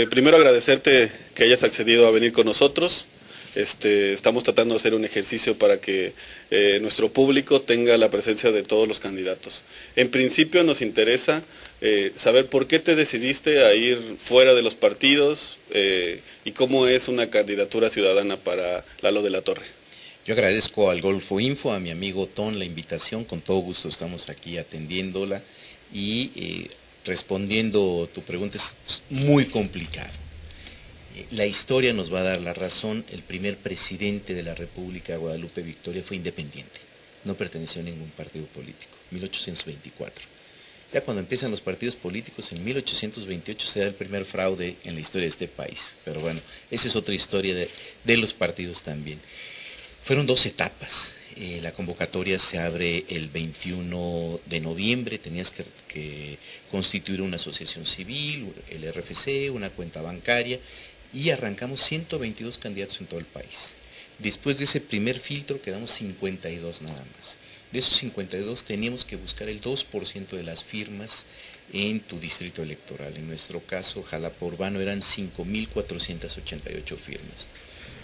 Primero agradecerte que hayas accedido a venir con nosotros. Estamos tratando de hacer un ejercicio para que nuestro público tenga la presencia de todos los candidatos. En principio nos interesa saber por qué te decidiste a ir fuera de los partidos y cómo es una candidatura ciudadana para Lalo de la Torre. Yo agradezco al Golfo Info, a mi amigo Ton, la invitación. Con todo gusto estamos aquí atendiéndola y respondiendo tu pregunta. Es muy complicado. La historia nos va a dar la razón. El primer presidente de la República de Guadalupe Victoria fue independiente, no perteneció a ningún partido político, 1824. Ya cuando empiezan los partidos políticos, en 1828 se da el primer fraude en la historia de este país. Pero bueno, esa es otra historia de los partidos también. Fueron 2 etapas. La convocatoria se abre el 21 de noviembre, tenías que constituir una asociación civil, el RFC, una cuenta bancaria, y arrancamos 122 candidatos en todo el país. Después de ese primer filtro quedamos 52 nada más. De esos 52 teníamos que buscar el 2% de las firmas en tu distrito electoral. En nuestro caso, Jalapa Urbano, eran 5.488 firmas.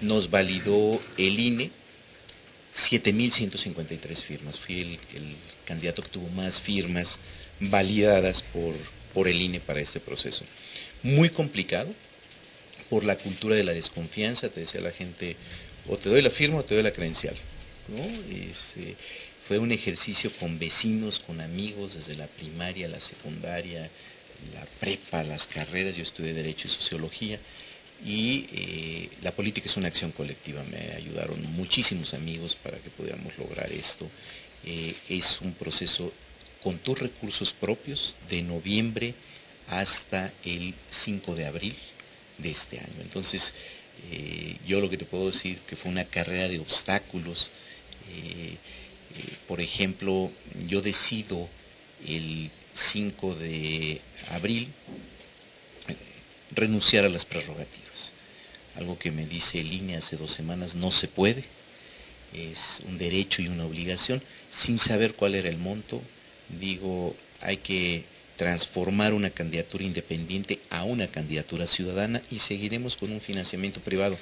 Nos validó el INE 7.153 firmas. Fui el candidato que tuvo más firmas validadas por el INE para este proceso. Muy complicado por la cultura de la desconfianza. Te decía la gente, o te doy la firma o te doy la credencial, ¿no? Fue un ejercicio con vecinos, con amigos, desde la primaria, la secundaria, la prepa, las carreras. Yo estudié Derecho y Sociología. Y la política es una acción colectiva. Me ayudaron muchísimos amigos para que pudiéramos lograr esto. Es un proceso con tus recursos propios de noviembre hasta el 5 de abril de este año. Entonces, yo lo que te puedo decir que fue una carrera de obstáculos. Por ejemplo, yo decido el 5 de abril renunciar a las prerrogativas. Algo que me dice el INE hace 2 semanas, no se puede, es un derecho y una obligación, sin saber cuál era el monto. Digo, hay que transformar una candidatura independiente a una candidatura ciudadana y seguiremos con un financiamiento privado.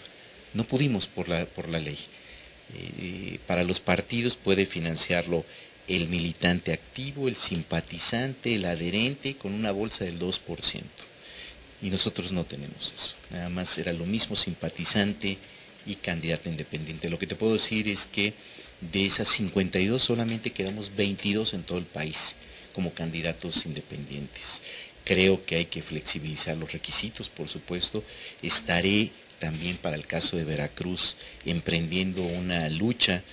No pudimos por la ley. Para los partidos puede financiarlo el militante activo, el simpatizante, el adherente, con una bolsa del 2%. Y nosotros no tenemos eso. Nada más era lo mismo simpatizante y candidato independiente. Lo que te puedo decir es que de esas 52 solamente quedamos 22 en todo el país como candidatos independientes. Creo que hay que flexibilizar los requisitos, por supuesto. Estaré también para el caso de Veracruz emprendiendo una lucha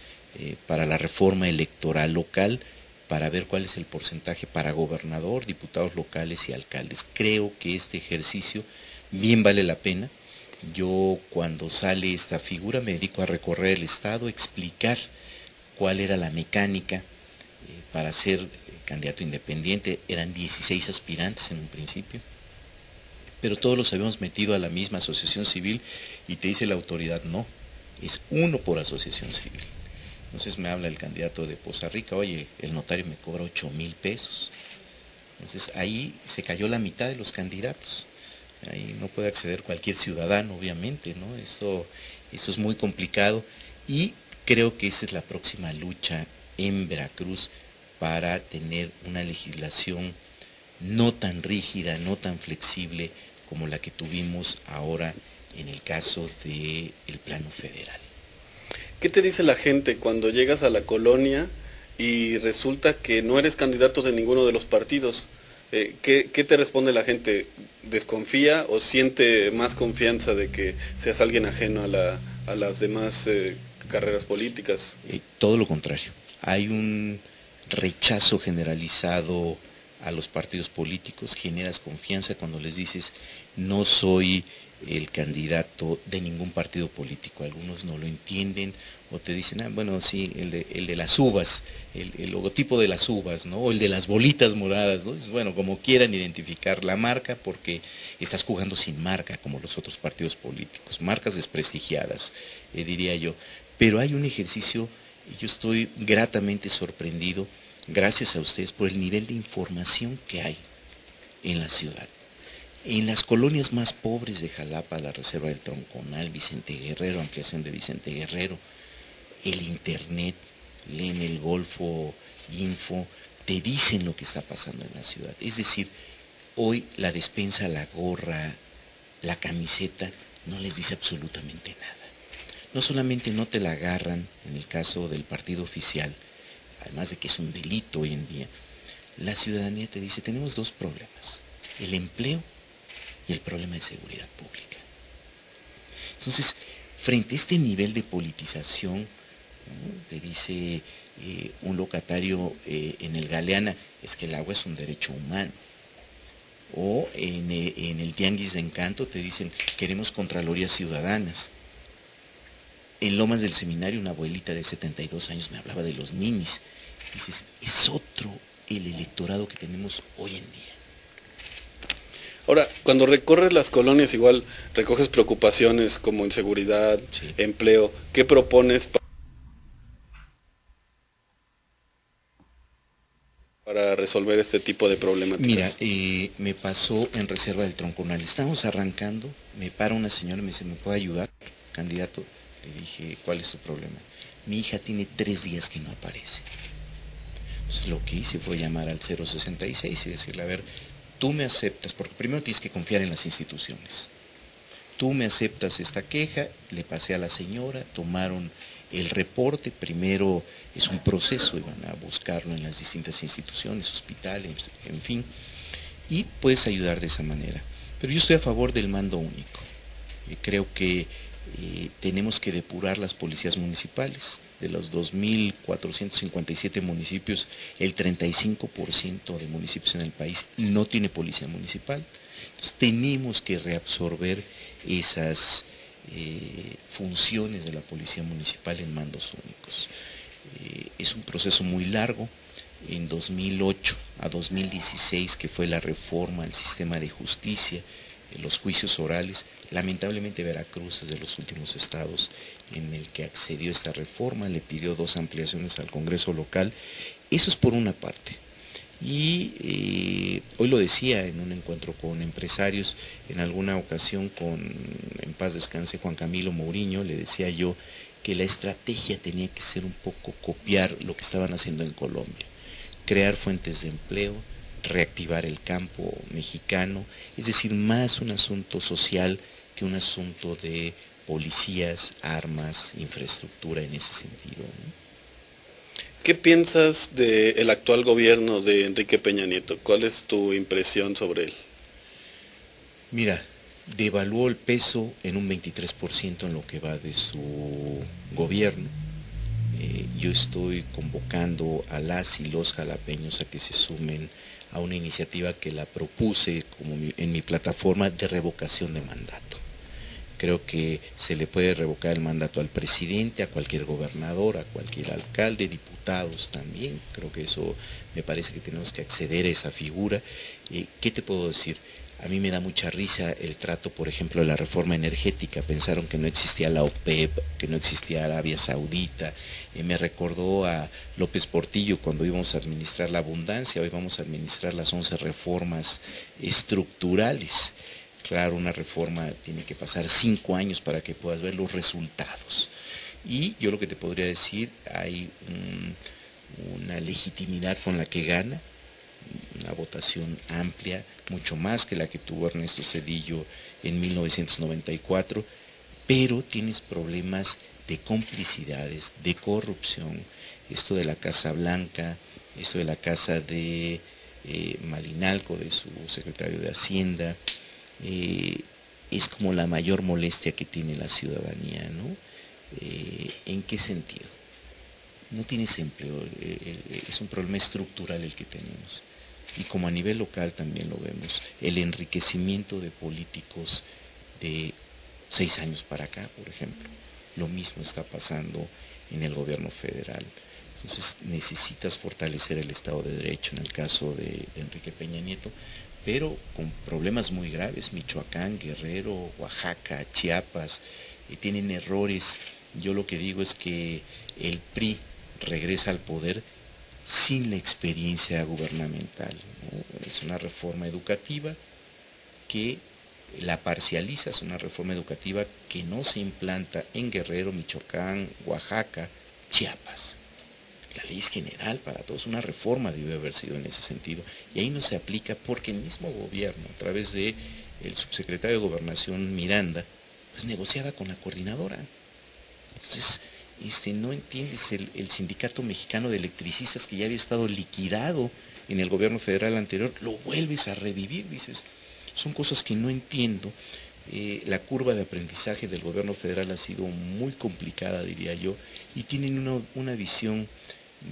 para la reforma electoral local, para ver cuál es el porcentaje para gobernador, diputados locales y alcaldes. Creo que este ejercicio bien vale la pena. Yo, cuando sale esta figura, me dedico a recorrer el estado, explicar cuál era la mecánica para ser candidato independiente. Eran 16 aspirantes en un principio, pero todos los habíamos metido a la misma asociación civil y te dice la autoridad, no, es uno por asociación civil. Entonces me habla el candidato de Poza Rica, oye, el notario me cobra 8,000 pesos. Entonces ahí se cayó la mitad de los candidatos. Ahí no puede acceder cualquier ciudadano, obviamente, ¿no? Esto es muy complicado y creo que esa es la próxima lucha en Veracruz para tener una legislación no tan rígida, no tan flexible como la que tuvimos ahora en el caso del plano federal. ¿Qué te dice la gente cuando llegas a la colonia y resulta que no eres candidato de ninguno de los partidos? ¿Qué te responde la gente? ¿Desconfía o siente más confianza de que seas alguien ajeno a las demás carreras políticas? Todo lo contrario. Hay un rechazo generalizado a los partidos políticos. Generas confianza cuando les dices, no soy el candidato de ningún partido político. Algunos no lo entienden o te dicen, bueno, sí, el de las uvas, el logotipo de las uvas, ¿no? O el de las bolitas moradas, ¿no? Bueno, como quieran identificar la marca, porque estás jugando sin marca como los otros partidos políticos, marcas desprestigiadas, diría yo. Pero hay un ejercicio, y yo estoy gratamente sorprendido, gracias a ustedes, por el nivel de información que hay en la ciudad. En las colonias más pobres de Jalapa, la Reserva del Tronconal, Vicente Guerrero, ampliación de Vicente Guerrero, el internet, leen el Golfo Info, te dicen lo que está pasando en la ciudad. Es decir, hoy la despensa, la gorra, la camiseta, no les dice absolutamente nada. No solamente no te la agarran en el caso del partido oficial, además de que es un delito hoy en día, la ciudadanía te dice, tenemos dos problemas, el empleo y el problema de seguridad pública. Entonces, frente a este nivel de politización, ¿no? Te dice un locatario en el Galeana, es que el agua es un derecho humano. O en el Tianguis de Encanto te dicen, queremos contralorías ciudadanas. En Lomas del Seminario, una abuelita de 72 años me hablaba de los ninis. Dices, es otro el electorado que tenemos hoy en día. Ahora, cuando recorres las colonias, igual recoges preocupaciones como inseguridad, Sí. empleo. ¿Qué propones para resolver este tipo de problemáticas? Mira, me pasó en Reserva del Tronconal. Estábamos arrancando, me para una señora y me dice, ¿me puede ayudar, candidato? Le dije, ¿cuál es su problema? Mi hija tiene 3 días que no aparece. Entonces lo que hice fue llamar al 066 y decirle, a ver, tú me aceptas, porque primero tienes que confiar en las instituciones. Tú me aceptas esta queja, le pasé a la señora, tomaron el reporte, primero es un proceso, iban a buscarlo en las distintas instituciones, hospitales, en fin, y puedes ayudar de esa manera. Pero yo estoy a favor del mando único. Creo que tenemos que depurar las policías municipales. De los 2.457 municipios, el 35% de municipios en el país no tiene policía municipal. Entonces tenemos que reabsorber esas funciones de la policía municipal en mandos únicos. Es un proceso muy largo. En 2008 a 2016, que fue la reforma al sistema de justicia, los juicios orales, lamentablemente Veracruz es de los últimos estados en el que accedió a esta reforma, le pidió 2 ampliaciones al Congreso local. Eso es por una parte. Y hoy lo decía en un encuentro con empresarios, en alguna ocasión con, en paz descanse, Juan Camilo Mourinho, le decía yo que la estrategia tenía que ser un poco copiar lo que estaban haciendo en Colombia, crear fuentes de empleo, reactivar el campo mexicano, es decir, más un asunto social que un asunto de policías, armas, infraestructura en ese sentido, ¿no? ¿Qué piensas del actual gobierno de Enrique Peña Nieto? ¿Cuál es tu impresión sobre él? Mira, devaluó el peso en un 23% en lo que va de su gobierno. Yo estoy convocando a las y los jalapeños a que se sumen a una iniciativa que la propuse como en mi plataforma de revocación de mandato. Creo que se le puede revocar el mandato al presidente, a cualquier gobernador, a cualquier alcalde, diputados también. Creo que eso me parece que tenemos que acceder a esa figura. ¿Qué te puedo decir? A mí me da mucha risa el trato, por ejemplo, de la reforma energética. Pensaron que no existía la OPEP, que no existía Arabia Saudita. Me recordó a López Portillo cuando íbamos a administrar la abundancia. Hoy vamos a administrar las 11 reformas estructurales. Claro, una reforma tiene que pasar 5 años para que puedas ver los resultados. Y yo lo que te podría decir, hay una legitimidad con la que gana, una votación amplia, mucho más que la que tuvo Ernesto Zedillo en 1994, pero tienes problemas de complicidades, de corrupción, esto de la Casa Blanca, esto de la casa de Malinalco, de su secretario de Hacienda, es como la mayor molestia que tiene la ciudadanía, ¿no? ¿En qué sentido? No tienes empleo, es un problema estructural el que tenemos. Y como a nivel local también lo vemos, el enriquecimiento de políticos de 6 años para acá, por ejemplo. Lo mismo está pasando en el gobierno federal. Entonces necesitas fortalecer el Estado de Derecho en el caso de Enrique Peña Nieto, pero con problemas muy graves. Michoacán, Guerrero, Oaxaca, Chiapas, tienen errores. Yo lo que digo es que el PRI regresa al poder sin la experiencia gubernamental, ¿no? Es una reforma educativa, que la parcializas, una reforma educativa que no se implanta en Guerrero, Michoacán, Oaxaca, Chiapas. La ley es general para todos, una reforma debe haber sido en ese sentido. Y ahí no se aplica porque el mismo gobierno, a través de el subsecretario de Gobernación Miranda, pues negociaba con la coordinadora. Entonces, no entiendes, el Sindicato Mexicano de Electricistas, que ya había estado liquidado en el gobierno federal anterior, lo vuelves a revivir, dices, son cosas que no entiendo. La curva de aprendizaje del gobierno federal ha sido muy complicada, diría yo, y tienen una visión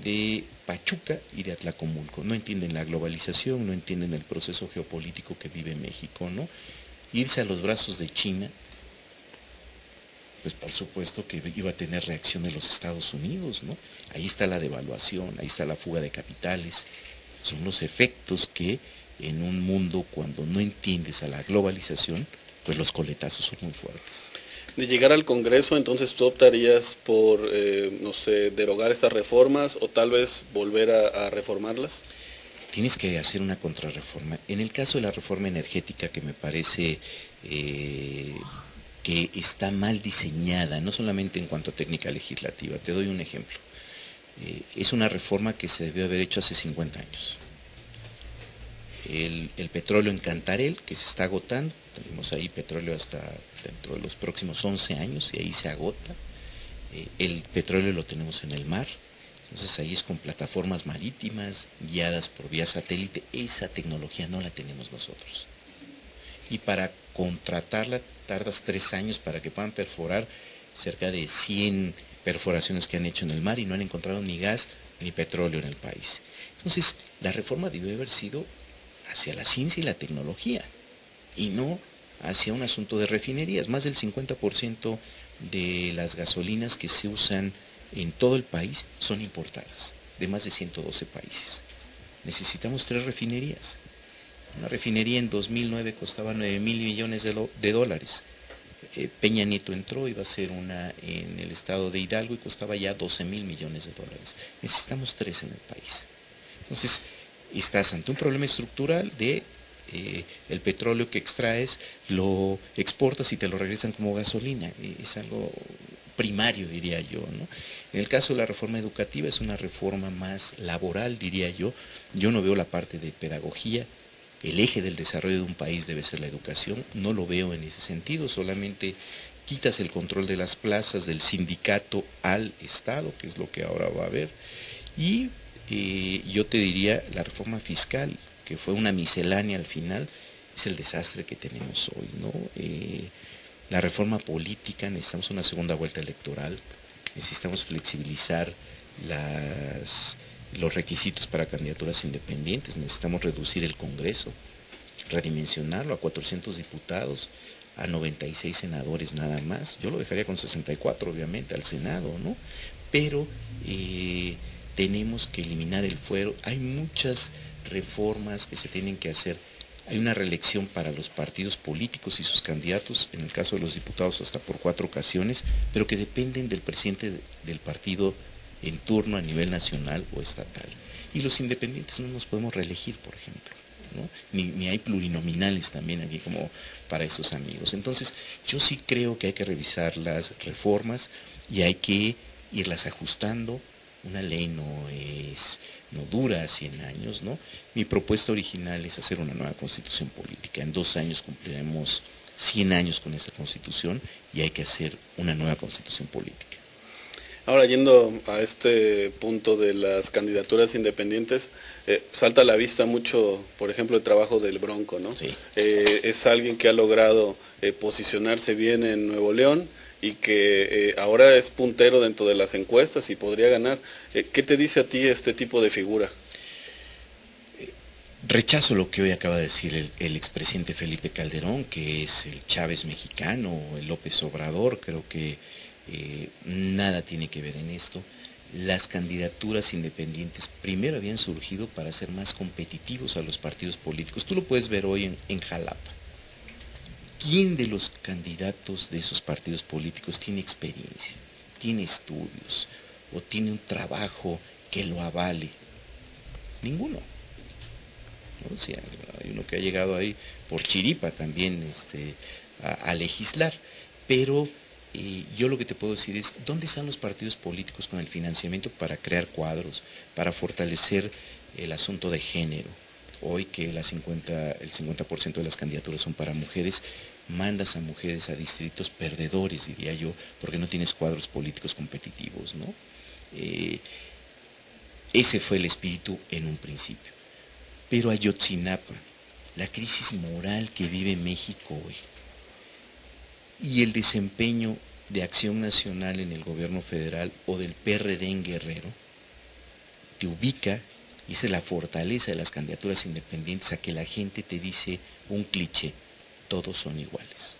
de Pachuca y de Atlacomulco. No entienden la globalización, no entienden el proceso geopolítico que vive México, ¿no? Irse a los brazos de China, pues por supuesto que iba a tener reacción de los Estados Unidos, ¿no? Ahí está la devaluación, ahí está la fuga de capitales, son los efectos que en un mundo cuando no entiendes a la globalización, pues los coletazos son muy fuertes. De llegar al Congreso, entonces tú optarías por, no sé, derogar estas reformas o tal vez volver a reformarlas. Tienes que hacer una contrarreforma. En el caso de la reforma energética, que me parece que está mal diseñada, no solamente en cuanto a técnica legislativa, te doy un ejemplo. Es una reforma que se debió haber hecho hace 50 años. El petróleo en Cantarell, que se está agotando, tenemos ahí petróleo hasta dentro de los próximos 11 años y ahí se agota. El petróleo lo tenemos en el mar, entonces ahí es con plataformas marítimas guiadas por vía satélite. Esa tecnología no la tenemos nosotros. Y para contratarla tardas 3 años para que puedan perforar cerca de 100 perforaciones que han hecho en el mar y no han encontrado ni gas ni petróleo en el país. Entonces, la reforma debe haber sido hacia la ciencia y la tecnología y no hacia un asunto de refinerías. Más del 50% de las gasolinas que se usan en todo el país son importadas, de más de 112 países. Necesitamos 3 refinerías. Una refinería en 2009 costaba 9,000 millones de dólares. Peña Nieto entró, iba a ser una en el estado de Hidalgo y costaba ya 12,000 millones de dólares. Necesitamos 3 en el país. Entonces, estás ante un problema estructural de el petróleo que extraes, lo exportas y te lo regresan como gasolina. Es algo primario, diría yo, ¿no? En el caso de la reforma educativa es una reforma más laboral, diría yo. Yo no veo la parte de pedagogía. El eje del desarrollo de un país debe ser la educación. No lo veo en ese sentido, solamente quitas el control de las plazas del sindicato al Estado, que es lo que ahora va a haber, y yo te diría la reforma fiscal, que fue una miscelánea al final, es el desastre que tenemos hoy, ¿no? La reforma política, necesitamos una segunda vuelta electoral, necesitamos flexibilizar los requisitos para candidaturas independientes, necesitamos reducir el Congreso, redimensionarlo a 400 diputados, a 96 senadores nada más. Yo lo dejaría con 64, obviamente, al Senado, ¿no? Pero tenemos que eliminar el fuero. Hay muchas reformas que se tienen que hacer. Hay una reelección para los partidos políticos y sus candidatos, en el caso de los diputados hasta por 4 ocasiones, pero que dependen del presidente del partido en turno a nivel nacional o estatal. Y los independientes no nos podemos reelegir, por ejemplo, ¿no? Ni hay plurinominales también aquí como para estos amigos. Entonces, yo sí creo que hay que revisar las reformas y hay que irlas ajustando. Una ley no dura 100 años, ¿no? Mi propuesta original es hacer una nueva constitución política. En 2 años cumpliremos 100 años con esa constitución y hay que hacer una nueva constitución política. Ahora, yendo a este punto de las candidaturas independientes, salta a la vista mucho, por ejemplo, el trabajo del Bronco, ¿no? Sí. Es alguien que ha logrado posicionarse bien en Nuevo León y que ahora es puntero dentro de las encuestas y podría ganar. ¿Qué te dice a ti este tipo de figura? Rechazo lo que hoy acaba de decir el expresidente Felipe Calderón, que es el Chávez mexicano, el López Obrador. Creo que nada tiene que ver en esto. Las candidaturas independientes primero habían surgido para ser más competitivos a los partidos políticos. Tú lo puedes ver hoy en Jalapa. ¿Quién de los candidatos de esos partidos políticos tiene experiencia, tiene estudios o tiene un trabajo que lo avale? Ninguno. ¿no? O sea, hay uno que ha llegado ahí por chiripa también a legislar, pero yo lo que te puedo decir es, ¿dónde están los partidos políticos con el financiamiento para crear cuadros, para fortalecer el asunto de género? Hoy que el 50% de las candidaturas son para mujeres, mandas a mujeres a distritos perdedores, diría yo, porque no tienes cuadros políticos competitivos, ¿no? Ese fue el espíritu en un principio. Pero Ayotzinapa, la crisis moral que vive México hoy y el desempeño de Acción Nacional en el gobierno federal o del PRD en Guerrero, te ubica, y esa es la fortaleza de las candidaturas independientes, a que la gente te dice un cliché: todos son iguales.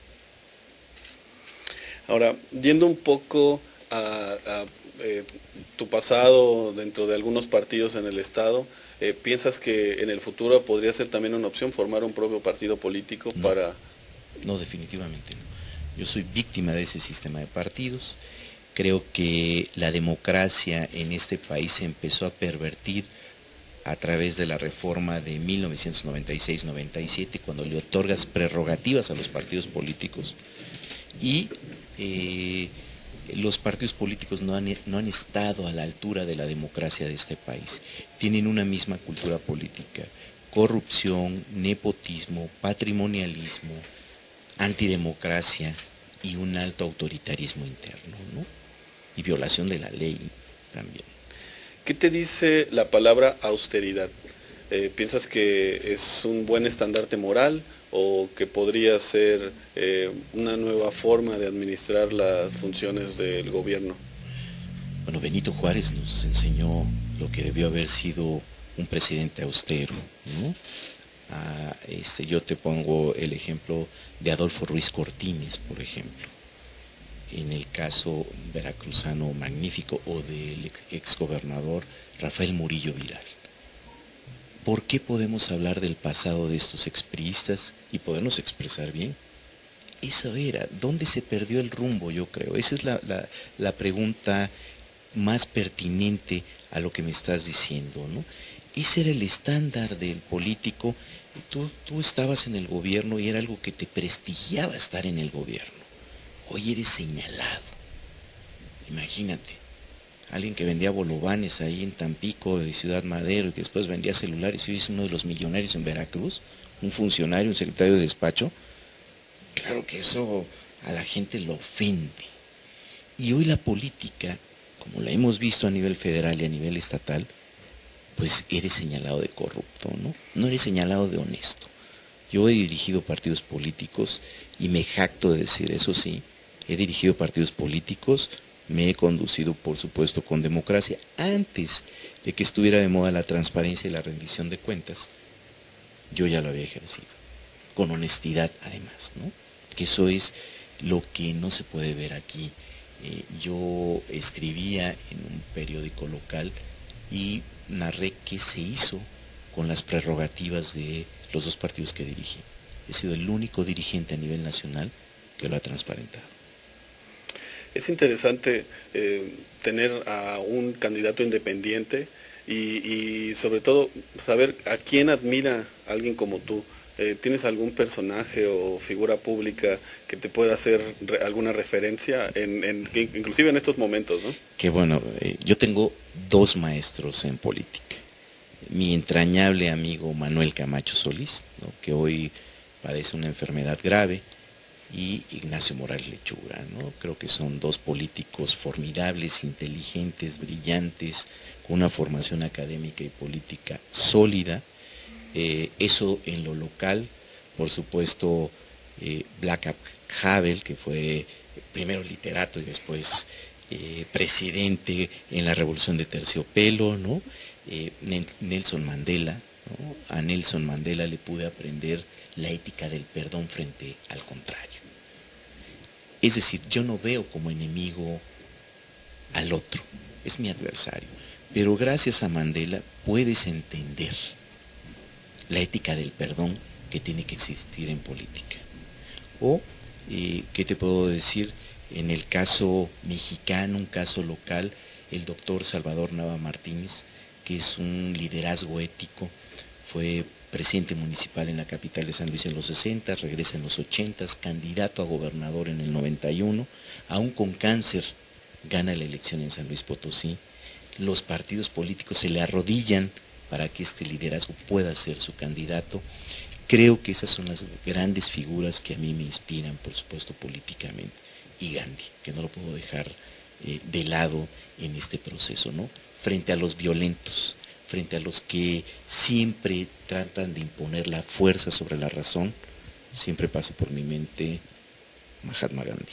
Ahora, yendo un poco a tu pasado dentro de algunos partidos en el Estado, ¿piensas que en el futuro podría ser también una opción formar un propio partido político No, para...? no, definitivamente no. Yo soy víctima de ese sistema de partidos. Creo que la democracia en este país se empezó a pervertir a través de la reforma de 1996-97, cuando le otorgas prerrogativas a los partidos políticos, y los partidos políticos no han estado a la altura de la democracia de este país. Tienen una misma cultura política: corrupción, nepotismo, patrimonialismo, antidemocracia y un alto autoritarismo interno, ¿no? Y violación de la ley también. ¿Qué te dice la palabra austeridad? ¿Piensas que es un buen estandarte moral o que podría ser una nueva forma de administrar las funciones del gobierno? Bueno, Benito Juárez nos enseñó lo que debió haber sido un presidente austero, ¿no? Yo te pongo el ejemplo de Adolfo Ruiz Cortines, por ejemplo, en el caso veracruzano magnífico, o del exgobernador Rafael Murillo Vidal. ¿Por qué podemos hablar del pasado de estos expriistas y podernos expresar bien? Eso era, ¿dónde se perdió el rumbo? Yo creo, esa es la pregunta más pertinente a lo que me estás diciendo, ¿no? Ese era el estándar del político. Tú estabas en el gobierno y era algo que te prestigiaba estar en el gobierno. Hoy eres señalado. Imagínate, alguien que vendía bolovanes ahí en Tampico y Ciudad Madero, y que después vendía celulares, y hoy es uno de los millonarios en Veracruz, un funcionario, un secretario de despacho. Claro que eso a la gente lo ofende. Y hoy la política, como la hemos visto a nivel federal y a nivel estatal, pues eres señalado de corrupto, ¿no? No eres señalado de honesto. Yo he dirigido partidos políticos y me jacto de decir, eso sí, he dirigido partidos políticos, me he conducido, por supuesto, con democracia. Antes de que estuviera de moda la transparencia y la rendición de cuentas, yo ya lo había ejercido, con honestidad además, ¿no? Que eso es lo que no se puede ver aquí. Yo escribía en un periódico local y narré qué se hizo con las prerrogativas de los dos partidos que dirigí. He sido el único dirigente a nivel nacional que lo ha transparentado. Es interesante tener a un candidato independiente y sobre todo saber a quién admira alguien como tú. ¿Tienes algún personaje o figura pública que te pueda hacer alguna referencia, inclusive en estos momentos, ¿no? Que bueno, yo tengo dos maestros en política. Mi entrañable amigo Manuel Camacho Solís, ¿no?, que hoy padece una enfermedad grave, y Ignacio Morales Lechuga, ¿no? Creo que son dos políticos formidables, inteligentes, brillantes, con una formación académica y política sólida. Eso en lo local. Por supuesto, Václav Havel, que fue primero literato y después presidente en la Revolución de Terciopelo, ¿no? Nelson Mandela, ¿no? A Nelson Mandela le pude aprender la ética del perdón frente al contrario. Es decir, yo no veo como enemigo al otro, es mi adversario. Pero gracias a Mandela puedes entender la ética del perdón que tiene que existir en política. O, ¿qué te puedo decir? En el caso mexicano, un caso local, el doctor Salvador Nava Martínez, que es un liderazgo ético, fue presidente municipal en la capital de San Luis en los 60, regresa en los 80, candidato a gobernador en el 91, aún con cáncer gana la elección en San Luis Potosí. Los partidos políticos se le arrodillan para que este liderazgo pueda ser su candidato. Creo que esas son las grandes figuras que a mí me inspiran, por supuesto, políticamente. Y Gandhi, que no lo puedo dejar de lado en este proceso, ¿no? Frente a los violentos, frente a los que siempre tratan de imponer la fuerza sobre la razón, siempre pasa por mi mente Mahatma Gandhi.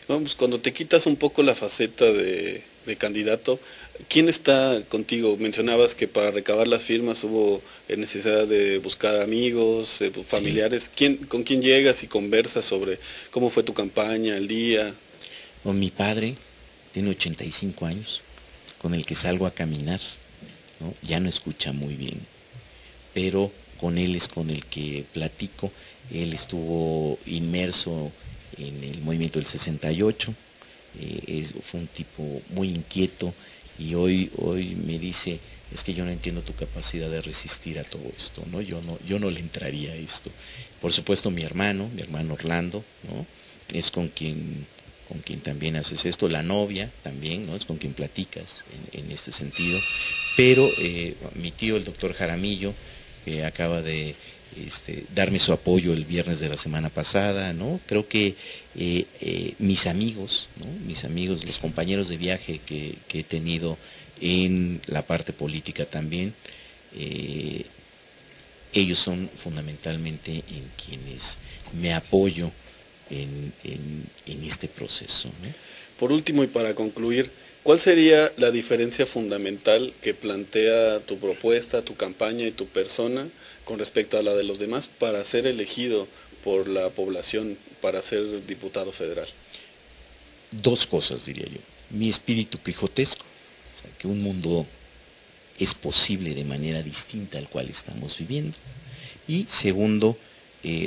Vamos, cuando te quitas un poco la faceta de candidato, ¿quién está contigo? Mencionabas que para recabar las firmas hubo necesidad de buscar amigos, familiares. Sí. ¿Con quién llegas y conversas sobre cómo fue tu campaña, el día? Con mi padre, tiene 85 años, con el que salgo a caminar, ¿no? Ya no escucha muy bien, pero con él es con el que platico. Él estuvo inmerso en el movimiento del 68, fue un tipo muy inquieto y hoy me dice, es que yo no entiendo tu capacidad de resistir a todo esto, ¿no? Yo no le entraría a esto. Por supuesto mi hermano Orlando, ¿no? Es con quien también haces esto, la novia también, ¿no? Es con quien platicas en este sentido, pero mi tío, el doctor Jaramillo, acaba de darme su apoyo el viernes de la semana pasada, ¿no? Creo que mis amigos, ¿no? Mis amigos, los compañeros de viaje que he tenido en la parte política también, ellos son fundamentalmente en quienes me apoyo en este proceso, ¿no? Por último y para concluir, ¿cuál sería la diferencia fundamental que plantea tu propuesta, tu campaña y tu persona con respecto a la de los demás para ser elegido por la población, para ser diputado federal? Dos cosas, diría yo. Mi espíritu quijotesco, o sea, que un mundo es posible de manera distinta al cual estamos viviendo. Y segundo,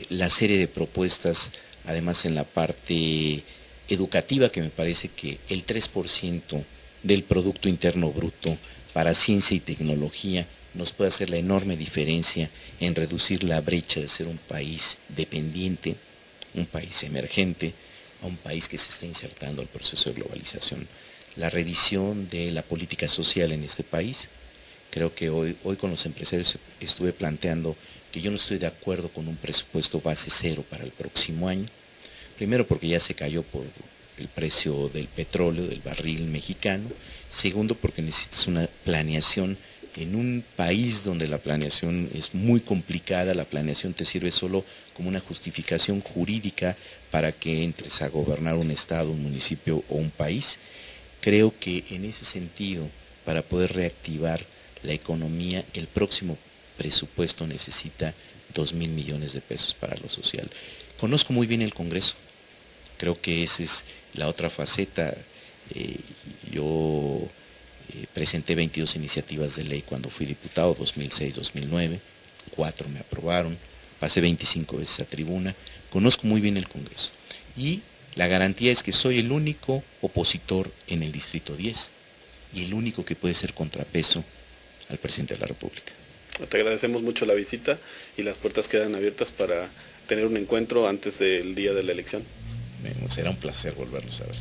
la serie de propuestas, además en la parte educativa, que me parece que el 3% del Producto Interno Bruto para ciencia y tecnología nos puede hacer la enorme diferencia en reducir la brecha de ser un país dependiente, un país emergente, a un país que se está insertando al proceso de globalización. La revisión de la política social en este país, creo que hoy con los empresarios estuve planteando que yo no estoy de acuerdo con un presupuesto base cero para el próximo año. Primero porque ya se cayó por el precio del petróleo, del barril mexicano. Segundo porque necesitas una planeación en un país donde la planeación es muy complicada. La planeación te sirve solo como una justificación jurídica para que entres a gobernar un estado, un municipio o un país. Creo que en ese sentido, para poder reactivar la economía, el próximo presupuesto necesita 2,000 millones de pesos para lo social. Conozco muy bien el Congreso. Creo que esa es la otra faceta. Yo presenté 22 iniciativas de ley cuando fui diputado, 2006-2009, 4 me aprobaron, pasé 25 veces a tribuna, conozco muy bien el Congreso. Y la garantía es que soy el único opositor en el Distrito 10 y el único que puede ser contrapeso al presidente de la República. Te agradecemos mucho la visita y las puertas quedan abiertas para tener un encuentro antes del día de la elección. Será un placer volverlos a ver.